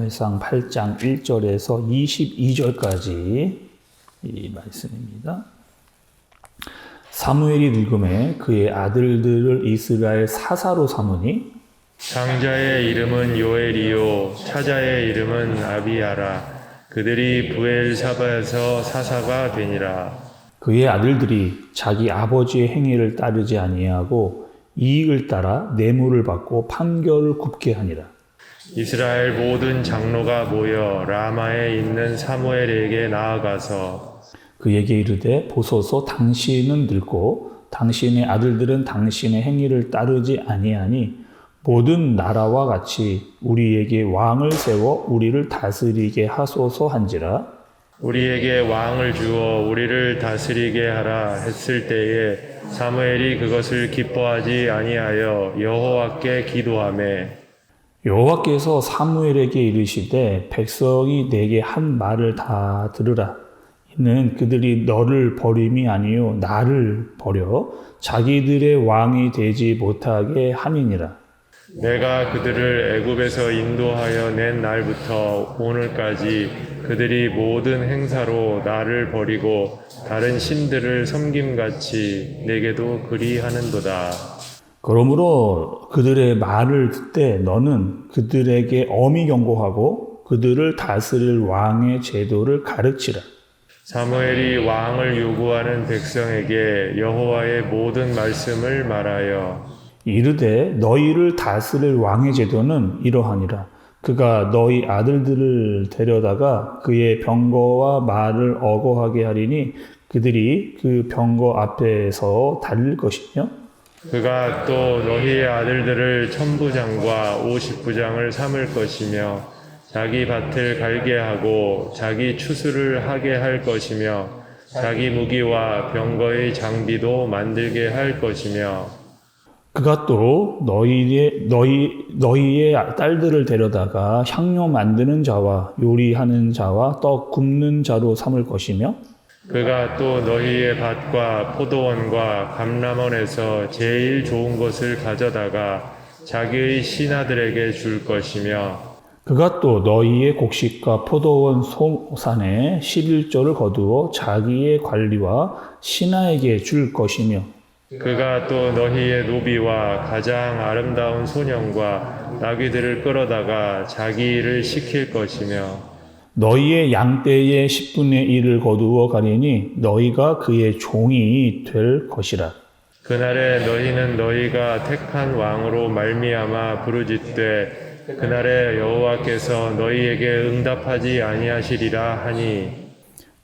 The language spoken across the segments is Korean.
사무엘상 8장 1절에서 22절까지 이 말씀입니다. 사무엘이 늙음에 그의 아들들을 이스라엘 사사로 삼으니 장자의 이름은 요엘이요 차자의 이름은 아비야라. 그들이 부엘사바에서 사사가 되니라. 그의 아들들이 자기 아버지의 행위를 따르지 아니하고 이익을 따라 뇌물을 받고 판결을 굽게 하니라. 이스라엘 모든 장로가 모여 라마에 있는 사무엘에게 나아가서 그에게 이르되 보소서 당신은 늙고 당신의 아들들은 당신의 행위를 따르지 아니하니 모든 나라와 같이 우리에게 왕을 세워 우리를 다스리게 하소서 한지라. 우리에게 왕을 주어 우리를 다스리게 하라 했을 때에 사무엘이 그것을 기뻐하지 아니하여 여호와께 기도하매 여호와께서 사무엘에게 이르시되 백성이 내게 한 말을 다 들으라. 이는 그들이 너를 버림이 아니요 나를 버려 자기들의 왕이 되지 못하게 함이니라. 내가 그들을 애굽에서 인도하여 낸 날부터 오늘까지 그들이 모든 행사로 나를 버리고 다른 신들을 섬김같이 내게도 그리하는도다. 그러므로 그들의 말을 듣되 너는 그들에게 엄히 경고하고 그들을 다스릴 왕의 제도를 가르치라. 사무엘이 왕을 요구하는 백성에게 여호와의 모든 말씀을 말하여 이르되 너희를 다스릴 왕의 제도는 이러하니라. 그가 너희 아들들을 데려다가 그의 병거와 말을 어거하게 하리니 그들이 그 병거 앞에서 달릴 것이며 그가 또 너희의 아들들을 천부장과 오십부장을 삼을 것이며 자기 밭을 갈게 하고 자기 추수를 하게 할 것이며 자기 무기와 병거의 장비도 만들게 할 것이며 그가 또 너희의 딸들을 데려다가 향료 만드는 자와 요리하는 자와 떡 굽는 자로 삼을 것이며 그가 또 너희의 밭과 포도원과 감람원에서 제일 좋은 것을 가져다가 자기의 신하들에게 줄 것이며 그가 또 너희의 곡식과 포도원 소산에 11조를 거두어 자기의 관리와 신하에게 줄 것이며 그가 또 너희의 노비와 가장 아름다운 소년과 나귀들을 끌어다가 자기 일을 시킬 것이며 너희의 양떼의 10분의 1을 거두어 가리니 너희가 그의 종이 될 것이라. 그날에 너희는 너희가 택한 왕으로 말미암아 부르짖되 그날에 여호와께서 너희에게 응답하지 아니하시리라 하니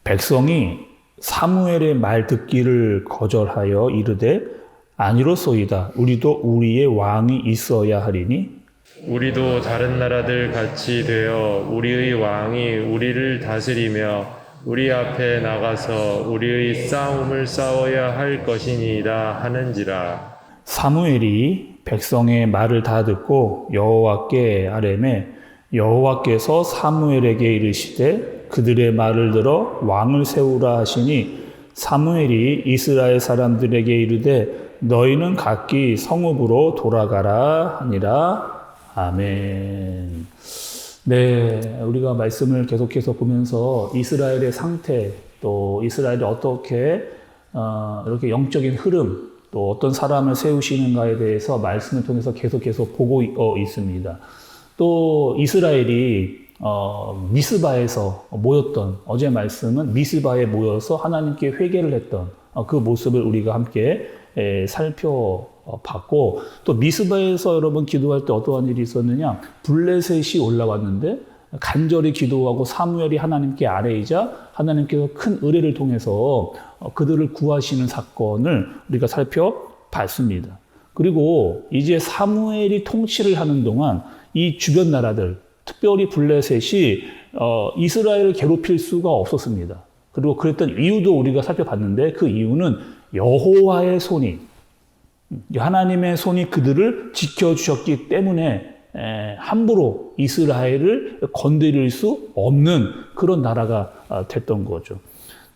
백성이 사무엘의 말 듣기를 거절하여 이르되 아니로소이다. 우리도 우리의 왕이 있어야 하리니 우리도 다른 나라들 같이 되어 우리의 왕이 우리를 다스리며 우리 앞에 나가서 우리의 싸움을 싸워야 할 것이니이다 하는지라. 사무엘이 백성의 말을 다 듣고 여호와께 아뢰매 여호와께서 사무엘에게 이르시되 그들의 말을 들어 왕을 세우라 하시니 사무엘이 이스라엘 사람들에게 이르되 너희는 각기 성읍으로 돌아가라 하니라. 아멘. 네, 우리가 말씀을 계속해서 보면서 이스라엘의 상태, 또 이스라엘이 어떻게 이렇게 영적인 흐름, 또 어떤 사람을 세우시는가에 대해서 말씀을 통해서 계속해서 보고 있습니다. 또 이스라엘이 미스바에서 모였던 어제 말씀은 미스바에 모여서 하나님께 회개를 했던 그 모습을 우리가 함께 살펴봤고 또 미스바에서 여러분 기도할 때 어떠한 일이 있었느냐 블레셋이 올라왔는데 간절히 기도하고 사무엘이 하나님께 아뢰이자 하나님께서 큰 의뢰를 통해서 그들을 구하시는 사건을 우리가 살펴봤습니다. 그리고 이제 사무엘이 통치를 하는 동안 이 주변 나라들 특별히 블레셋이 이스라엘을 괴롭힐 수가 없었습니다. 그리고 그랬던 이유도 우리가 살펴봤는데 그 이유는 여호와의 손이 하나님의 손이 그들을 지켜주셨기 때문에 함부로 이스라엘을 건드릴 수 없는 그런 나라가 됐던 거죠.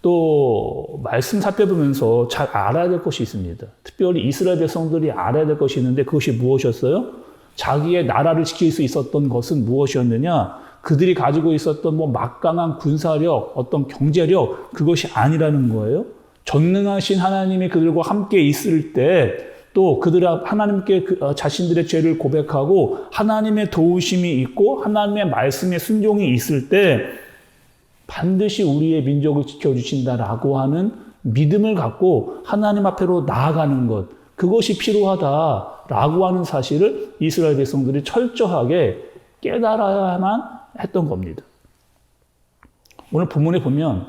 또 말씀 살펴보면서 잘 알아야 될 것이 있습니다. 특별히 이스라엘 백성들이 알아야 될 것이 있는데 그것이 무엇이었어요? 자기의 나라를 지킬 수 있었던 것은 무엇이었느냐? 그들이 가지고 있었던 뭐 막강한 군사력, 어떤 경제력, 그것이 아니라는 거예요. 전능하신 하나님이 그들과 함께 있을 때 또 그들 하나님께 자신들의 죄를 고백하고 하나님의 도우심이 있고 하나님의 말씀에 순종이 있을 때 반드시 우리의 민족을 지켜주신다라고 하는 믿음을 갖고 하나님 앞으로 나아가는 것, 그것이 필요하다라고 하는 사실을 이스라엘 백성들이 철저하게 깨달아야만 했던 겁니다. 오늘 본문에 보면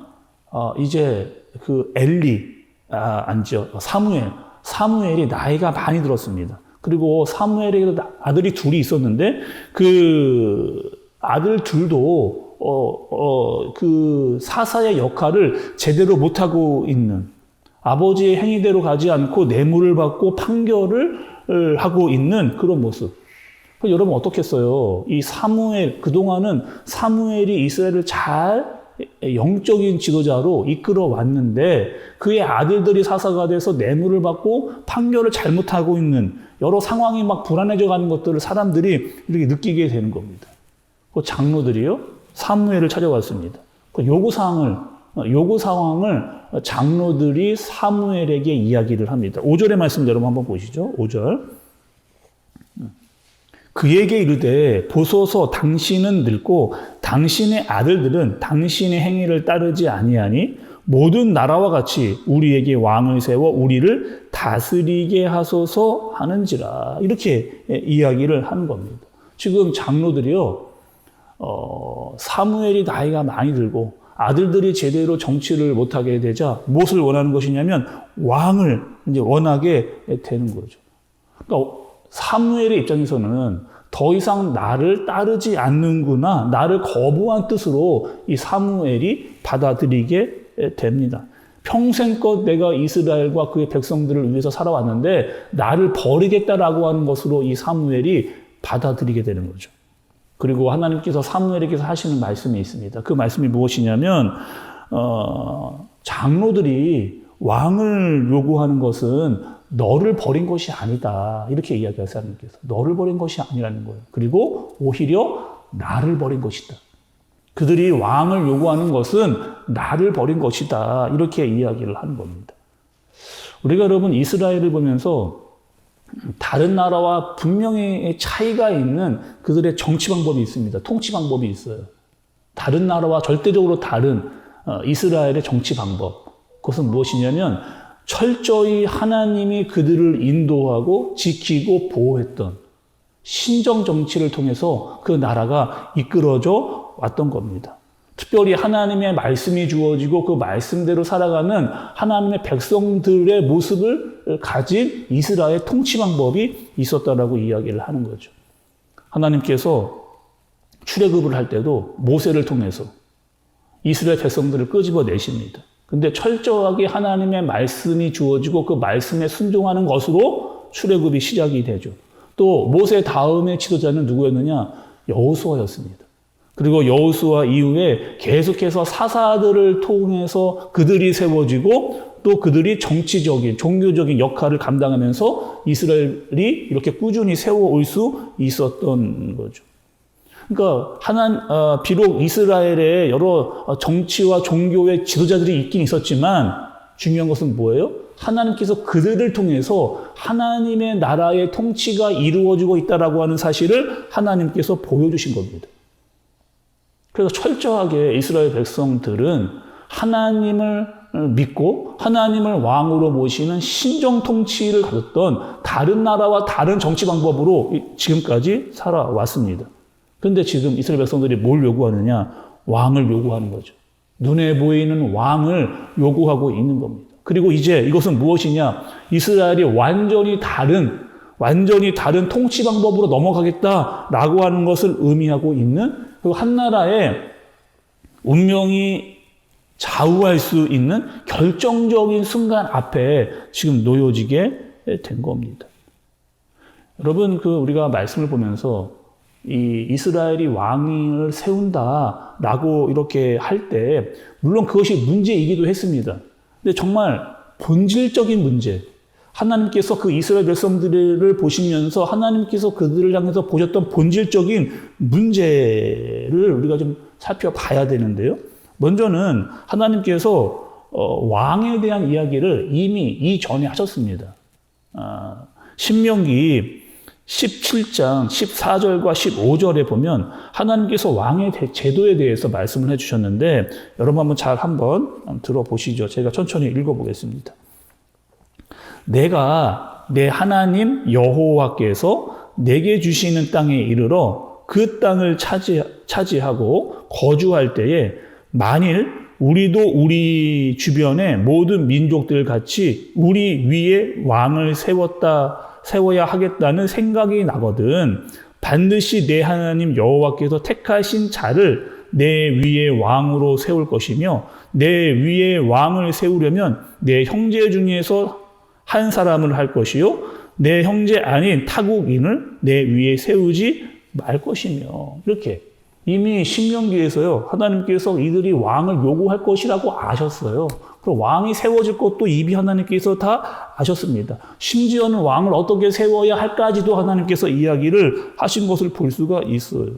이제 그 사무엘이 나이가 많이 들었습니다. 그리고 사무엘의 아들이 둘이 있었는데 그 아들 둘도 그 사사의 역할을 제대로 못하고 있는, 아버지의 행위대로 가지 않고 뇌물을 받고 판결을 하고 있는 그런 모습. 여러분 어떻겠어요? 이 사무엘, 그동안은 사무엘이 이스라엘을 잘 영적인 지도자로 이끌어 왔는데 그의 아들들이 사사가 돼서 뇌물을 받고 판결을 잘못하고 있는 여러 상황이 막 불안해져 가는 것들을 사람들이 이렇게 느끼게 되는 겁니다. 그 장로들이요, 사무엘을 찾아왔습니다. 그 요구 상황을 장로들이 사무엘에게 이야기를 합니다. 5절의 말씀 여러분 한번 보시죠. 5절. 그에게 이르되 보소서 당신은 늙고 당신의 아들들은 당신의 행위를 따르지 아니하니 모든 나라와 같이 우리에게 왕을 세워 우리를 다스리게 하소서 하는지라. 이렇게 이야기를 하는 겁니다. 지금 장로들이요, 사무엘이 나이가 많이 들고 아들들이 제대로 정치를 못하게 되자 무엇을 원하는 것이냐면 왕을 이제 원하게 되는 거죠. 그러니까 사무엘의 입장에서는 더 이상 나를 따르지 않는구나, 나를 거부한 뜻으로 이 사무엘이 받아들이게 됩니다. 평생껏 내가 이스라엘과 그의 백성들을 위해서 살아왔는데 나를 버리겠다라고 하는 것으로 이 사무엘이 받아들이게 되는 거죠. 그리고 하나님께서 사무엘에게서 하시는 말씀이 있습니다. 그 말씀이 무엇이냐면 장로들이 왕을 요구하는 것은 너를 버린 것이 아니다. 이렇게 이야기하세요. 하나님께서. 너를 버린 것이 아니라는 거예요. 그리고 오히려 나를 버린 것이다. 그들이 왕을 요구하는 것은 나를 버린 것이다. 이렇게 이야기를 하는 겁니다. 우리가 여러분 이스라엘을 보면서 다른 나라와 분명히 차이가 있는 그들의 정치 방법이 있습니다. 통치 방법이 있어요. 다른 나라와 절대적으로 다른 이스라엘의 정치 방법. 그것은 무엇이냐면 철저히 하나님이 그들을 인도하고 지키고 보호했던 신정 정치를 통해서 그 나라가 이끌어져 왔던 겁니다. 특별히 하나님의 말씀이 주어지고 그 말씀대로 살아가는 하나님의 백성들의 모습을 가진 이스라엘 통치 방법이 있었다라고 이야기를 하는 거죠. 하나님께서 출애굽을 할 때도 모세를 통해서 이스라엘 백성들을 끄집어내십니다. 근데 철저하게 하나님의 말씀이 주어지고 그 말씀에 순종하는 것으로 출애굽이 시작이 되죠. 또 모세 다음의 지도자는 누구였느냐? 여호수아였습니다. 그리고 여호수아 이후에 계속해서 사사들을 통해서 그들이 세워지고 또 그들이 정치적인, 종교적인 역할을 감당하면서 이스라엘이 이렇게 꾸준히 세워올 수 있었던 거죠. 그러니까 비록 이스라엘에 여러 정치와 종교의 지도자들이 있긴 있었지만 중요한 것은 뭐예요? 하나님께서 그들을 통해서 하나님의 나라의 통치가 이루어지고 있다라고 하는 사실을 하나님께서 보여주신 겁니다. 그래서 철저하게 이스라엘 백성들은 하나님을 믿고 하나님을 왕으로 모시는 신정 통치를 가졌던 다른 나라와 다른 정치 방법으로 지금까지 살아왔습니다. 그런데 지금 이스라엘 백성들이 뭘 요구하느냐? 왕을 요구하는 거죠. 눈에 보이는 왕을 요구하고 있는 겁니다. 그리고 이제 이것은 무엇이냐? 이스라엘이 완전히 다른 통치 방법으로 넘어가겠다라고 하는 것을 의미하고 있는, 그리고 한 나라의 운명이 좌우할 수 있는 결정적인 순간 앞에 지금 놓여지게 된 겁니다. 여러분, 우리가 말씀을 보면서 이 이스라엘이 왕을 세운다라고 이렇게 할 때 물론 그것이 문제이기도 했습니다. 근데 정말 본질적인 문제, 하나님께서 그 이스라엘 백성들을 보시면서 하나님께서 그들을 향해서 보셨던 본질적인 문제를 우리가 좀 살펴봐야 되는데요. 먼저는 하나님께서 왕에 대한 이야기를 이미 이전에 하셨습니다. 신명기 17장 14절과 15절에 보면 하나님께서 왕의 제도에 대해서 말씀을 해주셨는데 여러분 한번 들어보시죠. 제가 천천히 읽어보겠습니다. 내가 내 하나님 여호와께서 내게 주시는 땅에 이르러 그 땅을 차지하고 거주할 때에 만일 우리도 우리 주변의 모든 민족들 같이 우리 위에 왕을 세워야 하겠다는 생각이 나거든. 반드시 내 하나님 여호와께서 택하신 자를 내 위에 왕으로 세울 것이며 내 위에 왕을 세우려면 내 형제 중에서 한 사람을 할 것이요 내 형제 아닌 타국인을 내 위에 세우지 말 것이며. 이렇게 이미 신명기에서요 하나님께서 이들이 왕을 요구할 것이라고 아셨어요. 그럼 왕이 세워질 것도 이미 하나님께서 다 아셨습니다. 심지어는 왕을 어떻게 세워야 할까지도 하나님께서 이야기를 하신 것을 볼 수가 있어요.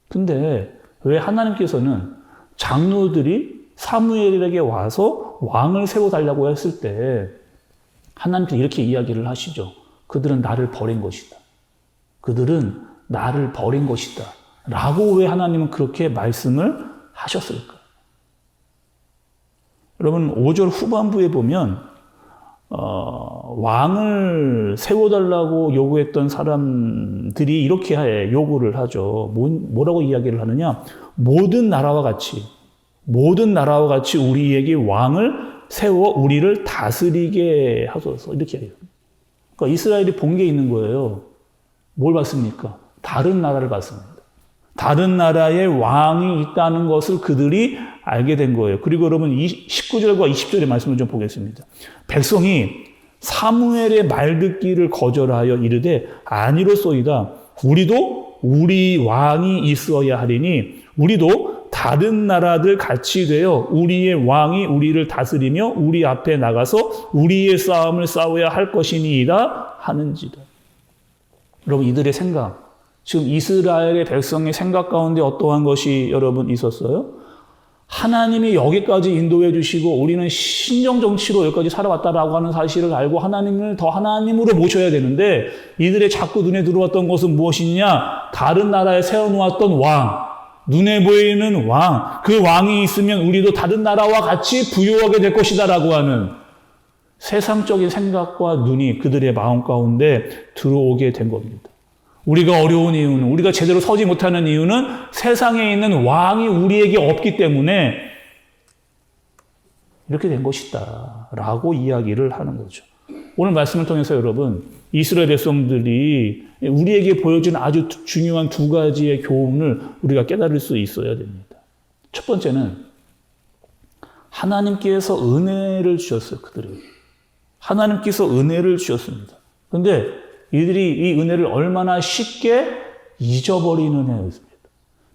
근데 왜 하나님께서는 장로들이 사무엘에게 와서 왕을 세워달라고 했을 때 하나님께서 이렇게 이야기를 하시죠. 그들은 나를 버린 것이다. 그들은 나를 버린 것이다. 라고 왜 하나님은 그렇게 말씀을 하셨을까? 여러분 5절 후반부에 보면 왕을 세워달라고 요구했던 사람들이 이렇게 요구를 하죠. 뭐라고 이야기를 하느냐? 모든 나라와 같이 우리에게 왕을 세워 우리를 다스리게 하소서. 이렇게 해요. 그러니까 이스라엘이 본 게 있는 거예요. 뭘 봤습니까? 다른 나라를 봤습니다. 다른 나라에 왕이 있다는 것을 그들이 알게 된 거예요. 그리고 여러분 19절과 20절의 말씀을 좀 보겠습니다. 백성이 사무엘의 말 듣기를 거절하여 이르되 아니로소이다. 우리도 우리 왕이 있어야 하리니 우리도 다른 나라들 같이 되어 우리의 왕이 우리를 다스리며 우리 앞에 나가서 우리의 싸움을 싸워야 할 것이니이다 하는지다. 여러분 이들의 생각, 지금 이스라엘의 백성의 생각 가운데 어떠한 것이 여러분 있었어요? 하나님이 여기까지 인도해 주시고 우리는 신정 정치로 여기까지 살아왔다라고 하는 사실을 알고 하나님을 더 하나님으로 모셔야 되는데 이들의 자꾸 눈에 들어왔던 것은 무엇이냐? 다른 나라에 세워놓았던 왕, 눈에 보이는 왕, 그 왕이 있으면 우리도 다른 나라와 같이 부유하게 될 것이다라고 하는 세상적인 생각과 눈이 그들의 마음 가운데 들어오게 된 겁니다. 우리가 어려운 이유는, 우리가 제대로 서지 못하는 이유는 세상에 있는 왕이 우리에게 없기 때문에 이렇게 된 것이다 라고 이야기를 하는 거죠. 오늘 말씀을 통해서 여러분 이스라엘 백성들이 우리에게 보여준 아주 중요한 두 가지의 교훈을 우리가 깨달을 수 있어야 됩니다. 첫 번째는 하나님께서 은혜를 주셨어요. 그들에게. 하나님께서 은혜를 주셨습니다. 그런데 이들이 이 은혜를 얼마나 쉽게 잊어버리는 해였습니다.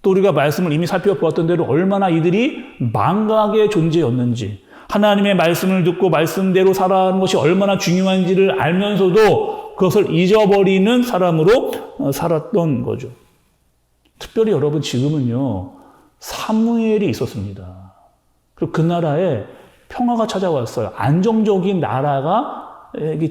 또 우리가 말씀을 이미 살펴보았던 대로 얼마나 이들이 망각의 존재였는지, 하나님의 말씀을 듣고 말씀대로 살아가는 것이 얼마나 중요한지를 알면서도 그것을 잊어버리는 사람으로 살았던 거죠. 특별히 여러분 지금은요, 사무엘이 있었습니다. 그리고 그 나라에 평화가 찾아왔어요. 안정적인 나라가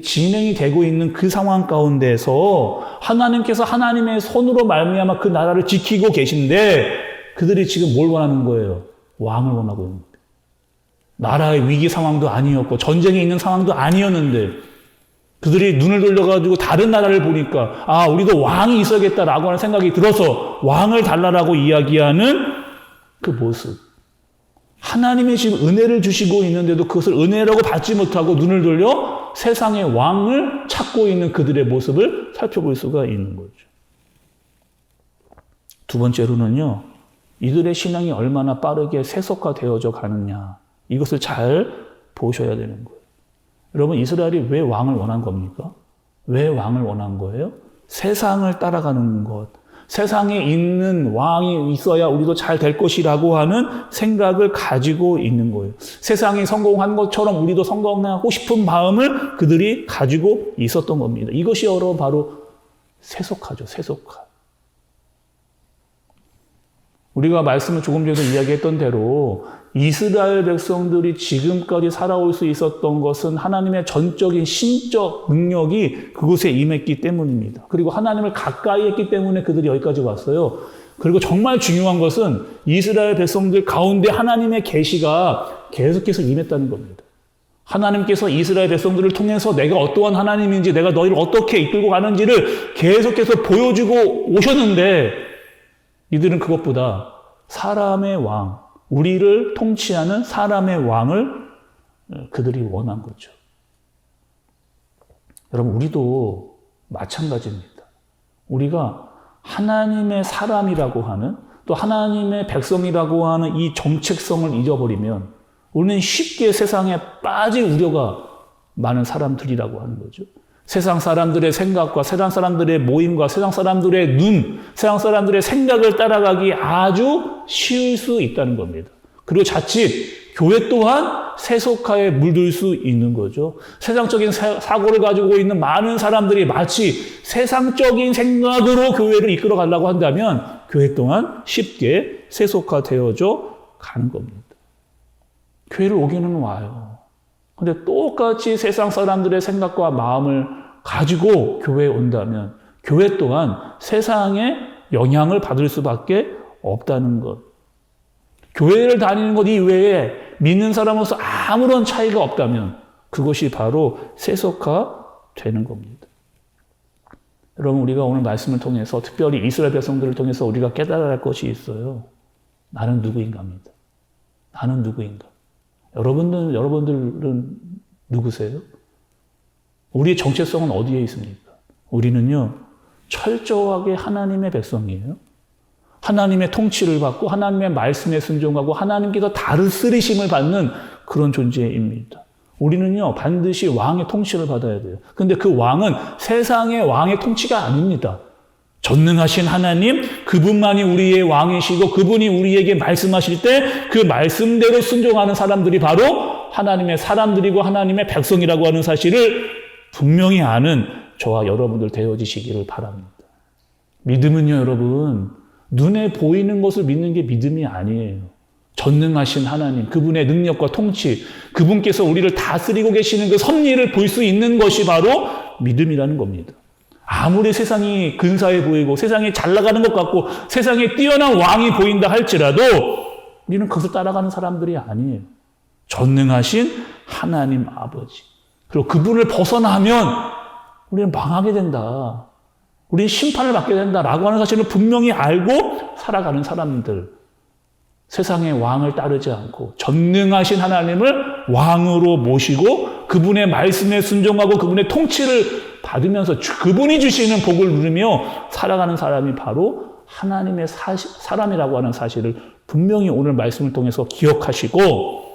진행이 되고 있는 그 상황 가운데서 하나님께서 하나님의 손으로 말미암아 그 나라를 지키고 계신데 그들이 지금 뭘 원하는 거예요? 왕을 원하고 있는 거예요. 나라의 위기 상황도 아니었고 전쟁이 있는 상황도 아니었는데 그들이 눈을 돌려가지고 다른 나라를 보니까 아 우리도 왕이 있어야겠다라고 하는 생각이 들어서 왕을 달라라고 이야기하는 그 모습. 하나님이 지금 은혜를 주시고 있는데도 그것을 은혜라고 받지 못하고 눈을 돌려 세상의 왕을 찾고 있는 그들의 모습을 살펴볼 수가 있는 거죠. 두 번째로는요, 이들의 신앙이 얼마나 빠르게 세속화되어져 가느냐, 이것을 잘 보셔야 되는 거예요. 여러분, 이스라엘이 왜 왕을 원한 겁니까? 왜 왕을 원한 거예요? 세상을 따라가는 것, 세상에 있는 왕이 있어야 우리도 잘 될 것이라고 하는 생각을 가지고 있는 거예요. 세상이 성공한 것처럼 우리도 성공하고 싶은 마음을 그들이 가지고 있었던 겁니다. 이것이 여러분 바로 세속화죠, 세속화. 우리가 말씀을 조금 전에 이야기했던 대로 이스라엘 백성들이 지금까지 살아올 수 있었던 것은 하나님의 전적인 신적 능력이 그곳에 임했기 때문입니다. 그리고 하나님을 가까이 했기 때문에 그들이 여기까지 왔어요. 그리고 정말 중요한 것은 이스라엘 백성들 가운데 하나님의 계시가 계속해서 임했다는 겁니다. 하나님께서 이스라엘 백성들을 통해서 내가 어떠한 하나님인지, 내가 너희를 어떻게 이끌고 가는지를 계속해서 보여주고 오셨는데 이들은 그것보다 사람의 왕, 우리를 통치하는 사람의 왕을 그들이 원한 거죠. 여러분, 우리도 마찬가지입니다. 우리가 하나님의 사람이라고 하는, 또 하나님의 백성이라고 하는 이 정체성을 잊어버리면 우리는 쉽게 세상에 빠질 우려가 많은 사람들이라고 하는 거죠. 세상 사람들의 생각과 세상 사람들의 모임과 세상 사람들의 눈, 세상 사람들의 생각을 따라가기 아주 쉬울 수 있다는 겁니다. 그리고 자칫 교회 또한 세속화에 물들 수 있는 거죠. 세상적인 사고를 가지고 있는 많은 사람들이 마치 세상적인 생각으로 교회를 이끌어 가려고 한다면 교회 또한 쉽게 세속화되어져 가는 겁니다. 교회를 오기는 와요. 근데 똑같이 세상 사람들의 생각과 마음을 가지고 교회에 온다면 교회 또한 세상의 영향을 받을 수밖에 없다는 것. 교회를 다니는 것 이외에 믿는 사람으로서 아무런 차이가 없다면 그것이 바로 세속화되는 겁니다. 여러분, 우리가 오늘 말씀을 통해서 특별히 이스라엘 백성들을 통해서 우리가 깨달아야 할 것이 있어요. 나는 누구인가입니다. 나는 누구인가. 여러분들은 누구세요? 우리의 정체성은 어디에 있습니까? 우리는요, 철저하게 하나님의 백성이에요. 하나님의 통치를 받고 하나님의 말씀에 순종하고 하나님께서 다스리심을 받는 그런 존재입니다. 우리는요, 반드시 왕의 통치를 받아야 돼요. 근데 그 왕은 세상의 왕의 통치가 아닙니다. 전능하신 하나님, 그분만이 우리의 왕이시고 그분이 우리에게 말씀하실 때 그 말씀대로 순종하는 사람들이 바로 하나님의 사람들이고 하나님의 백성이라고 하는 사실을 분명히 아는 저와 여러분들 되어지시기를 바랍니다. 믿음은요, 여러분, 눈에 보이는 것을 믿는 게 믿음이 아니에요. 전능하신 하나님, 그분의 능력과 통치, 그분께서 우리를 다스리고 계시는 그 섭리를 볼 수 있는 것이 바로 믿음이라는 겁니다. 아무리 세상이 근사해 보이고 세상이 잘 나가는 것 같고 세상에 뛰어난 왕이 보인다 할지라도 우리는 그것을 따라가는 사람들이 아니에요. 전능하신 하나님 아버지. 그리고 그분을 벗어나면 우리는 망하게 된다. 우리는 심판을 받게 된다라고 하는 사실을 분명히 알고 살아가는 사람들. 세상의 왕을 따르지 않고 전능하신 하나님을 왕으로 모시고 그분의 말씀에 순종하고 그분의 통치를 받으면서 그분이 주시는 복을 누리며 살아가는 사람이 바로 하나님의 사람이라고 하는 사실을 분명히 오늘 말씀을 통해서 기억하시고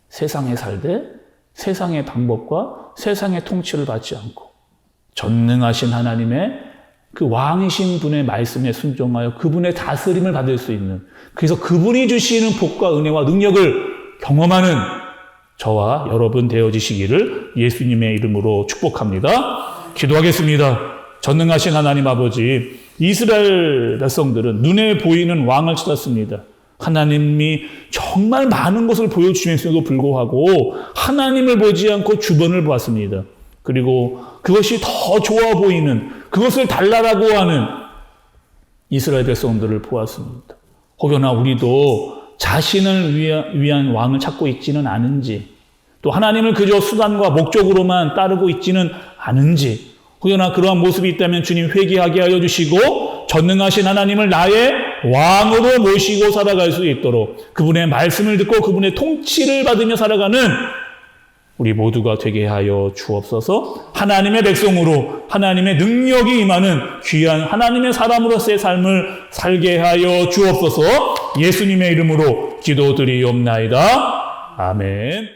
세상에 살되 세상의 방법과 세상의 통치를 받지 않고 전능하신 하나님의 그 왕이신 분의 말씀에 순종하여 그분의 다스림을 받을 수 있는, 그래서 그분이 주시는 복과 은혜와 능력을 경험하는 저와 여러분 되어지시기를 예수님의 이름으로 축복합니다. 기도하겠습니다. 전능하신 하나님 아버지, 이스라엘 백성들은 눈에 보이는 왕을 찾았습니다. 하나님이 정말 많은 것을 보여주시면서도 불구하고 하나님을 보지 않고 주변을 보았습니다. 그리고 그것이 더 좋아 보이는, 그것을 달라라고 하는 이스라엘 백성들을 보았습니다. 혹여나 우리도 자신을 위한 왕을 찾고 있지는 않은지, 또 하나님을 그저 수단과 목적으로만 따르고 있지는 않은지, 혹여나 그러한 모습이 있다면 주님 회개하게 하여 주시고 전능하신 하나님을 나의 왕으로 모시고 살아갈 수 있도록 그분의 말씀을 듣고 그분의 통치를 받으며 살아가는 우리 모두가 되게 하여 주옵소서. 하나님의 백성으로 하나님의 능력이 임하는 귀한 하나님의 사람으로서의 삶을 살게 하여 주옵소서. 예수님의 이름으로 기도드리옵나이다. 아멘.